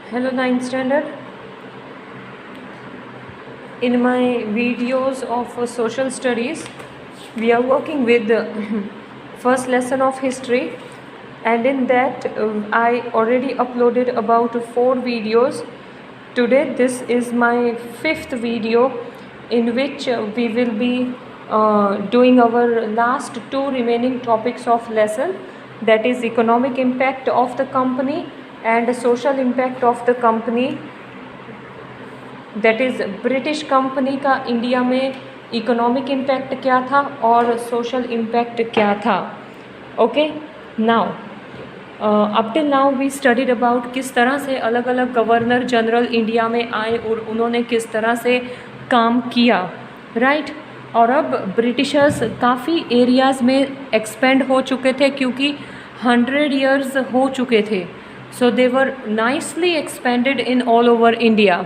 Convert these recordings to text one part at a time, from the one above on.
Hello, ninth standard. In my videos of social studies, we are working with the first lesson of history, and in that I already uploaded about 4 videos. Today, this is my 5th video in which we will be doing our last 2 remaining topics of lesson, that is economic impact of the company and social impact of the company, that is British company का India में economic impact क्या था और social impact क्या था. Okay, now up till now we studied about किस तरह से अलग अलग गवर्नर जनरल इंडिया में आए और उन्होंने किस तरह से काम किया, राइट. और अब ब्रिटिशर्स काफ़ी एरियाज़ में एक्सपेंड हो चुके थे क्योंकि 100 years हो चुके थे. So they were nicely expanded in all over India.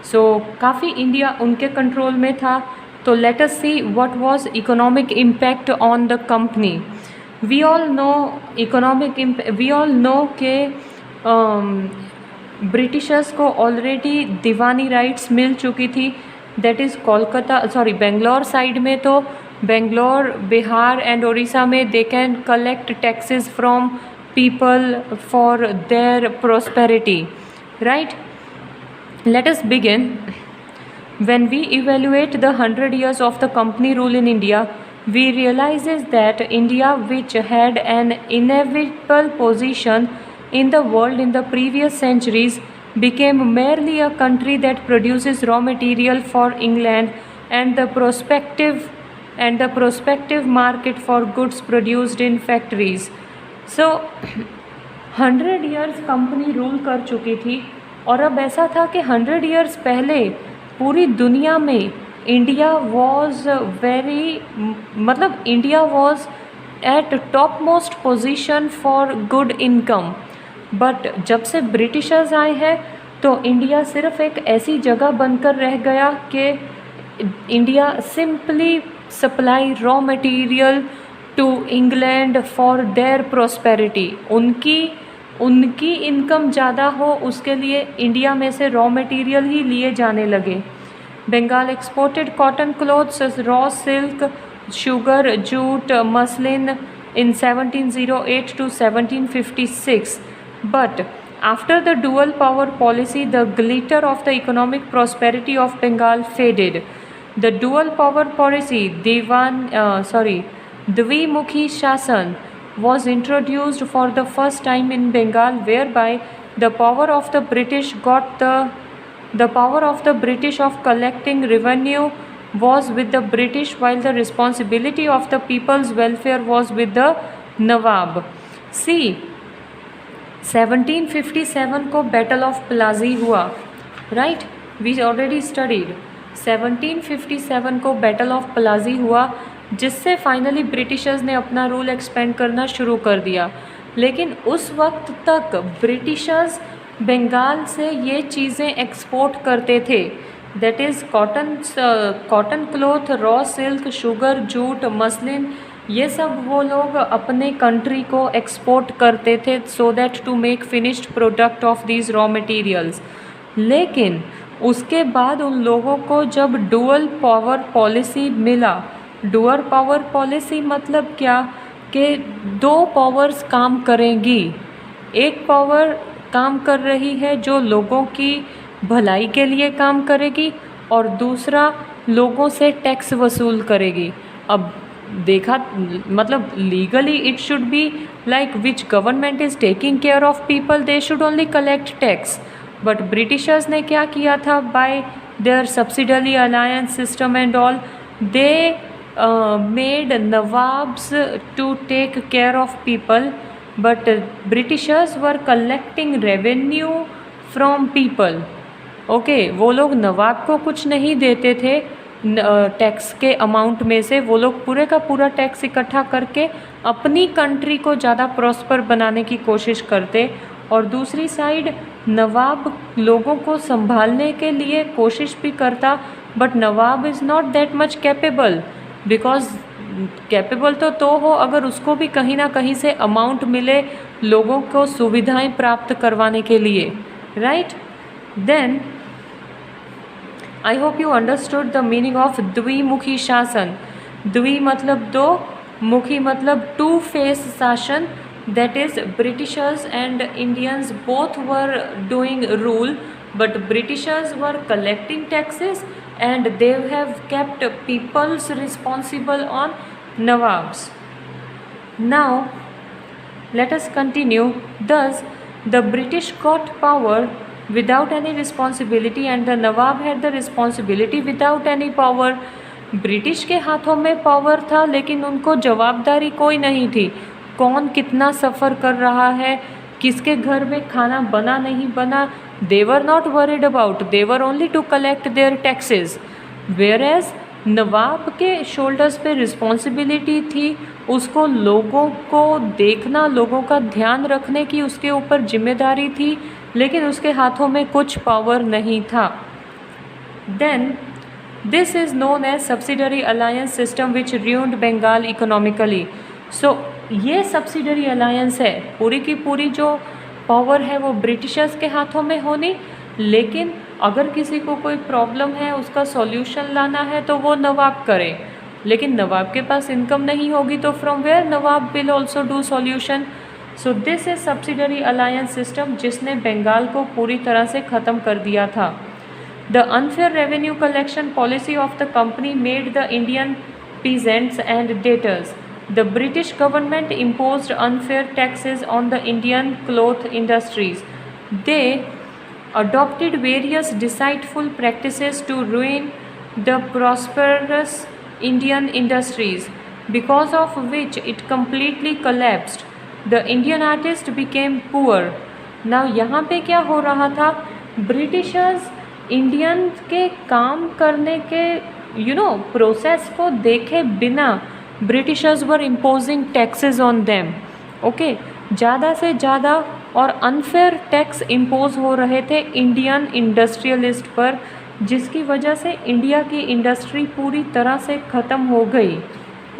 So काफ़ी इंडिया उनके कंट्रोल में था. तो let us see what was economic impact on the company. We all know के ब्रिटिशर्स को ऑलरेडी दीवानी राइट्स मिल चुकी थी. दैट इज़ बेंगलोर साइड में तो बेंगलोर, बिहार एंड उड़ीसा में they can collect taxes from people for their prosperity, right. Let us begin. When we evaluate the 100 years of the company rule in India, we realizes that India, which had an inevitable position in the world in the previous centuries, became merely a country that produces raw material for England and the prospective market for goods produced in factories. So 100 years company rule कर चुकी थी और अब ऐसा था कि 100 years पहले पूरी दुनिया में India was at top most position for good income. But जब से ब्रिटिशर्स आए हैं तो इंडिया सिर्फ एक ऐसी जगह बनकर रह गया कि India simply supply raw material to England for their prosperity. उनकी इनकम ज़्यादा हो उसके लिए इंडिया में से रॉ मटेरियल ही लिए जाने लगे. Bengal exported cotton clothes, raw silk, sugar, jute, muslin in 1708 to 1756. But after the dual power policy, the glitter of the economic prosperity of Bengal faded. The dual power policy, Dvimukhi Shasan, was introduced for the first time in Bengal, whereby the power of the British of collecting revenue was with the British, while the responsibility of the people's welfare was with the Nawab. See, 1757 को battle of प्लाजी हुआ, right. We already studied. 1757 को battle of प्लाजी हुआ जिससे finally Britishers ने अपना rule expand करना शुरू कर दिया. लेकिन उस वक्त तक ब्रिटिशर्स बंगाल से ये चीज़ें एक्सपोर्ट करते थे. That is cotton cloth, raw silk, sugar, jute, muslin, ये सब वो लोग अपने कंट्री को एक्सपोर्ट करते थे so that to make finished product of these raw materials. लेकिन उसके बाद उन लोगों को जब डुअल पावर पॉलिसी मिला, डुअल पावर पॉलिसी मतलब क्या कि 2 पावर्स काम करेंगी. एक पावर काम कर रही है जो लोगों की भलाई के लिए काम करेगी और दूसरा लोगों से टैक्स वसूल करेगी. अब देखा मतलब legally it should be like which government is taking care of people, they should only collect tax. But Britishers ने क्या किया था, bye there subsidiary alliance system and all, they made nawabs to take care of people, but Britishers were collecting revenue from people. Okay, वो लोग नवाब को कुछ नहीं देते थे टैक्स के अमाउंट में से. वो लोग पूरे का पूरा टैक्स इकट्ठा करके अपनी कंट्री को ज़्यादा प्रॉस्पर बनाने की कोशिश करते. और दूसरी साइड नवाब लोगों को संभालने के लिए कोशिश भी करता, but Nawab is not that much capable. Because capable तो हो अगर उसको भी कहीं ना कहीं से अमाउंट मिले लोगों को सुविधाएं प्राप्त करवाने के लिए, right? Then I hope you understood the meaning of द्विमुखी शासन. द्वि मतलब दो, मुखी मतलब टू फेस शासन. That is, Britishers and Indians both were doing rule, but Britishers were collecting taxes and they have kept peoples responsible on Nawabs. Now let us continue. Thus, the British got power without any responsibility and the Nawab had the responsibility without any power. British के हाथों में power था लेकिन उनको जवाबदारी कोई नहीं थी. कौन कितना सफ़र कर रहा है, किसके घर में खाना बना नहीं बना, they were not worried about, they were only to collect their taxes. Whereas नवाब के शोल्डर्स पे रिस्पॉन्सिबिलिटी थी, उसको लोगों को देखना, लोगों का ध्यान रखने की उसके ऊपर जिम्मेदारी थी, लेकिन उसके हाथों में कुछ पावर नहीं था. Then this is known as subsidiary alliance system which ruined Bengal economically. So ये सब्सिडरी अलायंस है, पूरी की पूरी जो पावर है वो ब्रिटिशर्स के हाथों में होनी, लेकिन अगर किसी को कोई प्रॉब्लम है, उसका सॉल्यूशन लाना है तो वो नवाब करे. लेकिन नवाब के पास इनकम नहीं होगी तो from where nawab will also do solution. So this is subsidiary alliance system जिसने बंगाल को पूरी तरह से ख़त्म कर दिया था. The unfair revenue collection policy of the company made the Indian peasants and debtors. The British government imposed unfair taxes on the Indian cloth industries. They adopted various deceitful practices to ruin the prosperous Indian industries, because of which it completely collapsed. The Indian artist became poor. Now यहाँ पे क्या हो रहा था, Britishers Indian के काम करने के प्रोसेस को देखे बिना Britishers were imposing taxes on them. Okay, ज़्यादा से ज़्यादा और अनफेयर टैक्स इम्पोज हो रहे थे इंडियन इंडस्ट्रियलिस्ट पर, जिसकी वजह से इंडिया की इंडस्ट्री पूरी तरह से ख़त्म हो गई.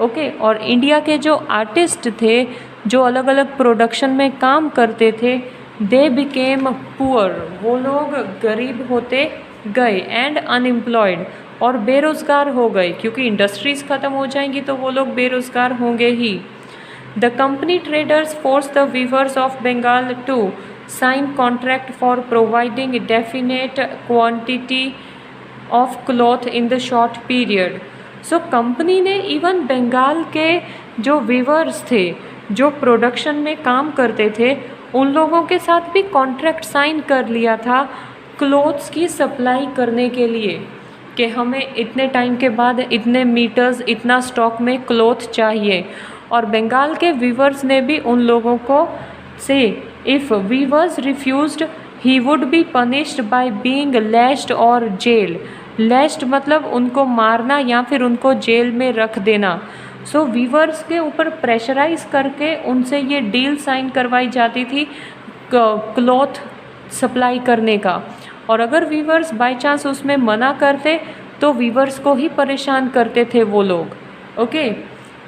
ओके, और इंडिया के जो आर्टिस्ट थे, जो अलग अलग प्रोडक्शन में काम करते थे, दे बिकेम पुअर, वो लोग गरीब होते गए, एंड अनएम्प्लॉयड, और बेरोज़गार हो गए, क्योंकि इंडस्ट्रीज़ ख़त्म हो जाएंगी तो वो लोग बेरोज़गार होंगे ही. The company traders force the weavers of Bengal to sign contract for providing definite quantity of cloth in the short period. So company ने इवन बंगाल के जो वीवर्स थे, जो प्रोडक्शन में काम करते थे, उन लोगों के साथ भी कॉन्ट्रैक्ट साइन कर लिया था क्लोथ्स की सप्लाई करने के लिए, कि हमें इतने टाइम के बाद इतने मीटर्स, इतना स्टॉक में क्लॉथ चाहिए. और बंगाल के वीवर्स ने भी उन लोगों को से if weavers refused he would be punished by being lashed और जेल. लैश्ड मतलब उनको मारना या फिर उनको जेल में रख देना. सो वीवर्स के ऊपर प्रेशराइज करके उनसे ये डील साइन करवाई जाती थी क्लॉथ सप्लाई करने का. और अगर वीवर्स बाय चांस उसमें मना करते तो वीवर्स को ही परेशान करते थे वो लोग. Okay,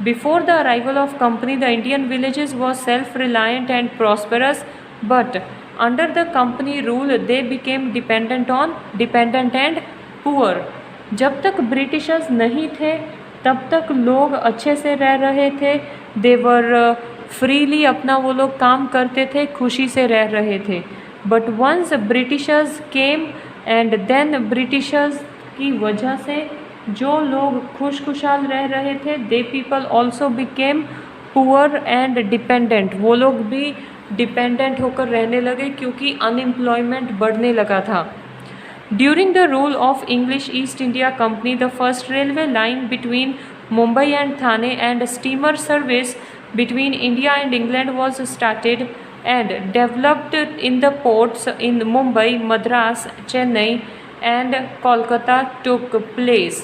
before the arrival of company the Indian villages was self reliant and prosperous, but under the company rule they became dependent and poor. जब तक ब्रिटिशर्स नहीं थे तब तक लोग अच्छे से रह रहे थे, देवर फ्रीली अपना वो लोग काम करते थे, खुशी से रह रहे थे. But once Britishers came and then Britishers की वजह से जो लोग खुशहाल रह रहे थे, they people also became poor and dependent. वो लोग भी डिपेंडेंट होकर रहने लगे क्योंकि अनएम्प्लॉयमेंट बढ़ने लगा था. During the rule of English east India company the first railway line between Mumbai and Thane and steamer service between India and England was started and developed in the ports in Mumbai, Madras, Chennai and Kolkata took place.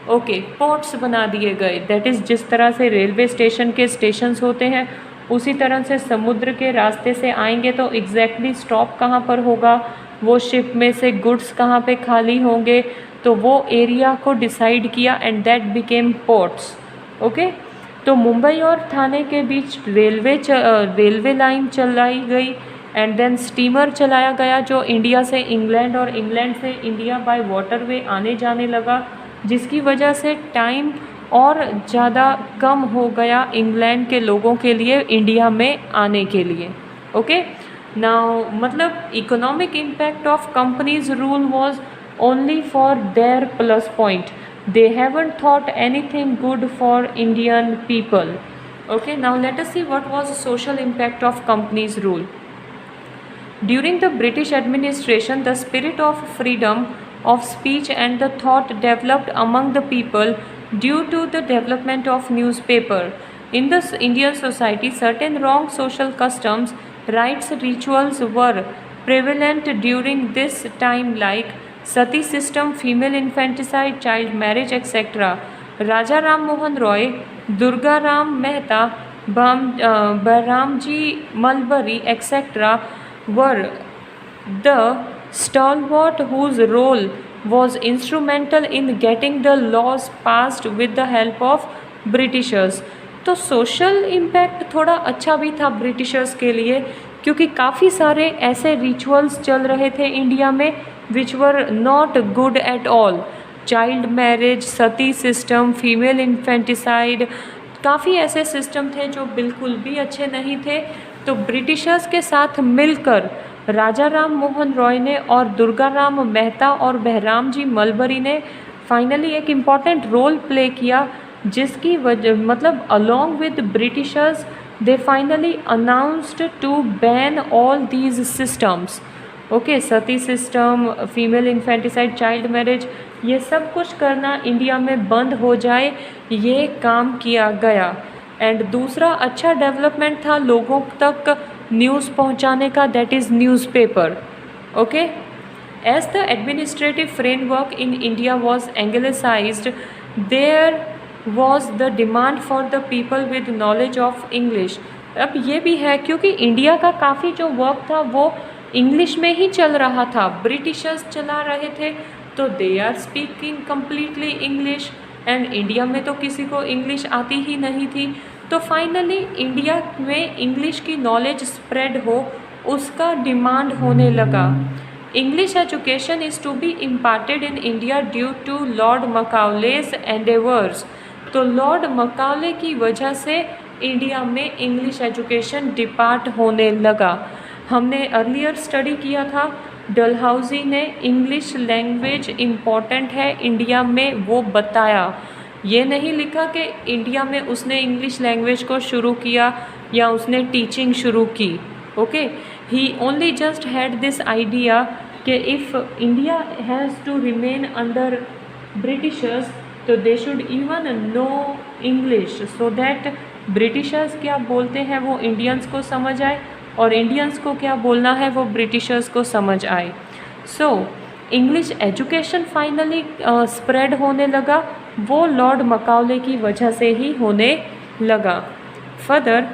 Okay, ports बना दिए गए. That is जिस तरह से railway station के stations होते हैं, उसी तरह से समुद्र के रास्ते से आएंगे तो एग्जैक्टली स्टॉप कहाँ पर होगा, वो शिप में से गुड्स कहाँ पे खाली होंगे, तो वो एरिया को डिसाइड किया and that became ports. Okay, तो मुंबई और थाने के बीच रेलवे लाइन चलाई गई एंड देन स्टीमर चलाया गया जो इंडिया से इंग्लैंड और इंग्लैंड से इंडिया बाय वाटरवे आने जाने लगा, जिसकी वजह से टाइम और ज़्यादा कम हो गया इंग्लैंड के लोगों के लिए इंडिया में आने के लिए। ओके, नाउ मतलब economic impact of companies rule was only for their plus point, they haven't thought anything good for Indian people. Okay, now let us see what was the social impact of companies rule. During the British administration, the spirit of freedom of speech and the thought developed among the people due to the development of newspaper. In the Indian society, certain wrong social customs, rites, rituals were prevalent during this time, like sati system, female infanticide, child marriage etcetera. Raja Ram Mohan Roy, Durga Ram Mehta, Balram ji Malabari etcetera were the stalwart whose role was instrumental in getting the laws passed with the help of Britishers. तो social impact थोड़ा अच्छा भी था Britishers के लिए, क्योंकि काफ़ी सारे ऐसे रिचुअल्स चल रहे थे इंडिया में which were not good at all. Child marriage, Sati system, female infanticide, काफ़ी ऐसे सिस्टम थे जो बिल्कुल भी अच्छे नहीं थे। तो ब्रिटिशर्स के साथ मिलकर राजा राम मोहन रॉय ने और दुर्गा राम मेहता और बहराम जी मलबरी ने फाइनली एक इम्पॉर्टेंट रोल प्ले किया, जिसकी वजह मतलब along with Britishers they finally announced to ban all these systems. Okay, sati system, female infanticide, child marriage, ये सब कुछ करना इंडिया में बंद हो जाए, ये काम किया गया। एंड दूसरा अच्छा डेवलपमेंट था लोगों तक न्यूज़ पहुंचाने का, that is newspaper. Okay, as the administrative framework in India was anglicised, there was the demand for the people with knowledge of English. अब ये भी है क्योंकि इंडिया का काफ़ी जो वर्क था वो इंग्लिश में ही चल रहा था, ब्रिटिशर्स चला रहे थे, तो they are speaking completely English and India में तो किसी को इंग्लिश आती ही नहीं थी। तो फाइनली इंडिया में इंग्लिश की नॉलेज स्प्रेड हो, उसका डिमांड होने लगा। English education is to be imparted in India due to Lord Macaulay's endeavours. तो लॉर्ड मकाउले की वजह से इंडिया में इंग्लिश एजुकेशन डिपार्ट होने लगा। हमने अर्लियर स्टडी किया था, डलहाउजी ने इंग्लिश लैंग्वेज इम्पॉर्टेंट है इंडिया में वो बताया। ये नहीं लिखा कि इंडिया में उसने इंग्लिश लैंग्वेज को शुरू किया या उसने टीचिंग शुरू की। Okay, he only just had this idea कि if India has to remain under Britishers तो they should even know English, so that Britishers क्या बोलते हैं वो इंडियंस को समझ आए और इंडियंस को क्या बोलना है वो ब्रिटिशर्स को समझ आए। So English education finally spread होने लगा, वो लॉर्ड मकाउले की वजह से ही होने लगा। Further,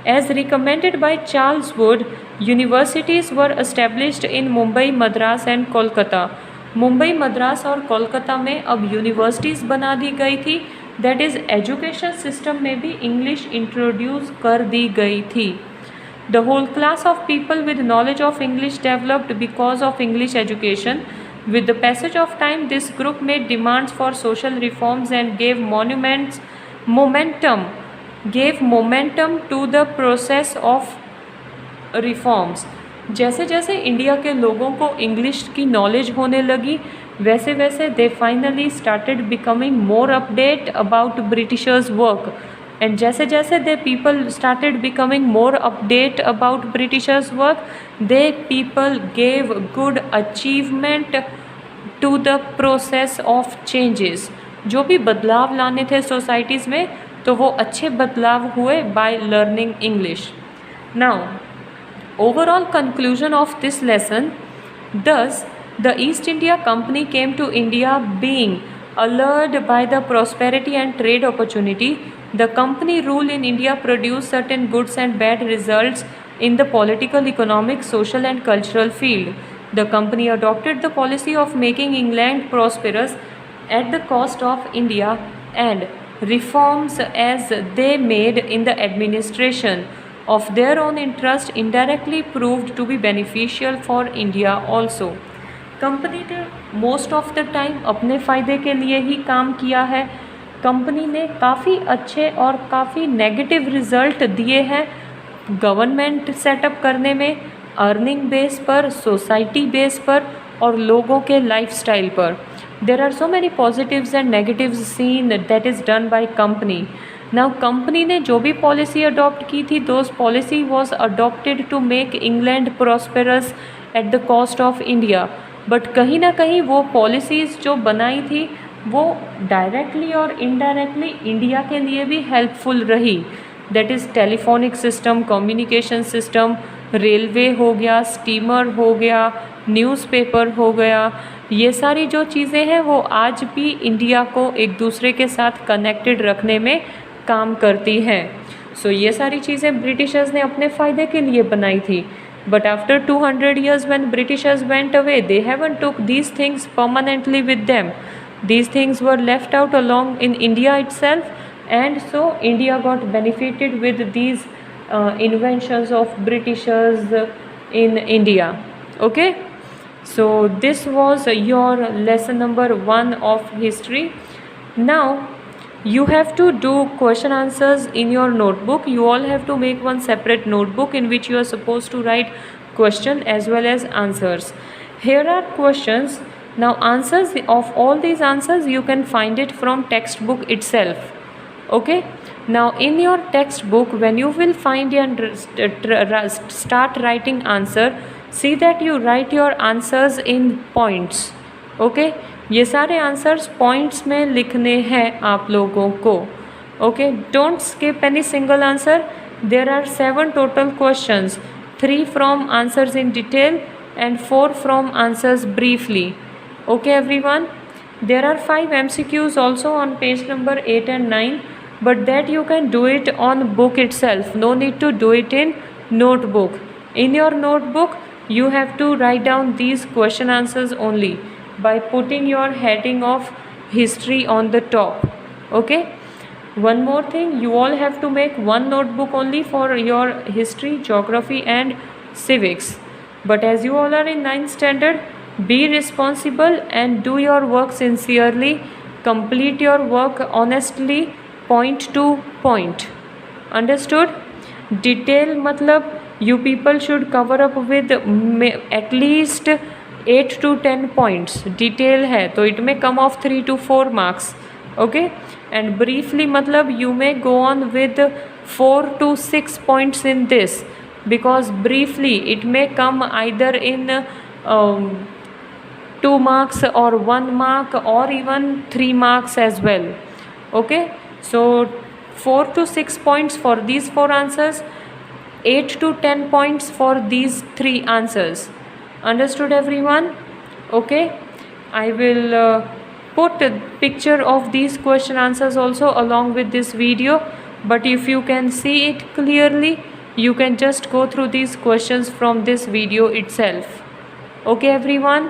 as recommended by Charles Wood, universities were established in Mumbai, Madras and Kolkata. Mumbai, Madras और कोलकाता में अब यूनिवर्सिटीज़ बना दी गई थी, दैट इज़ एजुकेशन सिस्टम में भी इंग्लिश इंट्रोड्यूस कर दी गई थी। The whole class of people with knowledge of English developed because of English education. With the passage of time, this group made demands for social reforms and gave momentum to the process of reforms. जैसे जैसे India के लोगों को English की knowledge होने लगी, वैसे वैसे they finally started becoming more update about Britishers work. And जैसे जैसे the people started becoming more update about Britishers' work, they people gave good achievement to the process of changes. जो भी बदलाव लाने थे सोसाइटीज़ में तो वो अच्छे बदलाव हुए by learning English. Now, overall conclusion of this lesson, thus the East India Company came to India being allured by the prosperity and trade opportunity. The company rule in India produced certain goods and bad results in the political, economic, social and cultural field. The company adopted the policy of making England prosperous at the cost of India, and reforms as they made in the administration of their own interest indirectly proved to be beneficial for India also. Company ने most of the time अपने फ़ायदे के लिए ही काम किया है. Company ने काफ़ी अच्छे और काफ़ी नेगेटिव रिज़ल्ट दिए हैं गवर्नमेंट सेटअप करने में, अर्निंग बेस पर, सोसाइटी बेस पर और लोगों के लाइफस्टाइल पर. There are so many positives and negatives seen that is done by company. Now company ने जो भी पॉलिसी अडॉप्ट की थी, those policy was adopted to make England prosperous at the cost of India. But कहीं ना कहीं वो policies जो बनाई थी वो डायरेक्टली और इनडायरेक्टली इंडिया के लिए भी हेल्पफुल रही. That is telephonic system, communication system, railway हो गया, स्टीमर हो गया, न्यूज़पेपर हो गया. ये सारी जो चीज़ें हैं वो आज भी इंडिया को एक दूसरे के साथ कनेक्टेड रखने में काम करती हैं. सो ये सारी चीज़ें ब्रिटिशर्स ने अपने फ़ायदे के लिए बनाई थी. But after 200 years when Britishers went away, they haven't took these things permanently with them. These things were left out along in India itself, and so India got benefited with these inventions of Britishers in India. Okay, so this was your lesson number 1 of history. Now you have to do question answers in your notebook. You all have to make one separate notebook in which you are supposed to write question as well as answers. Here are questions. Now answers of all these answers you can find it from textbook itself. Okay, now in your textbook when you will find and start writing answer, see that you write your answers in points. Okay, ये सारे answers points में लिखने हैं आप लोगों को. Okay, don't skip any single answer. There are 7 total questions, 3 from answers in detail and 4 from answers briefly. Okay everyone, there are 5 MCQs also on page number 8 and 9, but that you can do it on book itself. No need to do it in notebook. In your notebook you have to write down these question answers only by putting your heading of history on the top. Okay, one more thing, you all have to make one notebook only for your history, geography and civics. But as you all are in 9th standard, be responsible and do your work sincerely. Complete your work honestly, point to point. Understood? Detail matlab you people should cover up with at least 8 to 10 points. Detail है तो it may come up 3 to 4 marks. Okay, and briefly मतलब you may go on with 4 to 6 points in this, because briefly it may come either in 2 marks or 1 mark or even 3 marks as well. Okay, so 4 to 6 points for these 4 answers, 8 to 10 points for these 3 answers. Understood everyone? Okay, I will put a picture of these question answers also along with this video, but if you can see it clearly you can just go through these questions from this video itself. Okay everyone,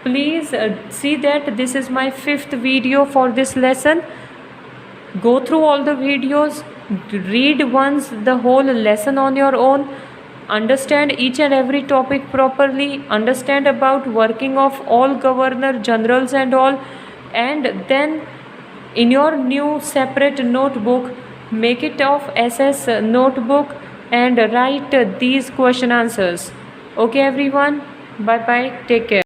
please see that this is my 5th video for this lesson. Go through all the videos, read once the whole lesson on your own, understand each and every topic properly, understand about working of all governor generals and all, and then in your new separate notebook make it of SS notebook and write these question answers. Okay everyone, bye bye, take care.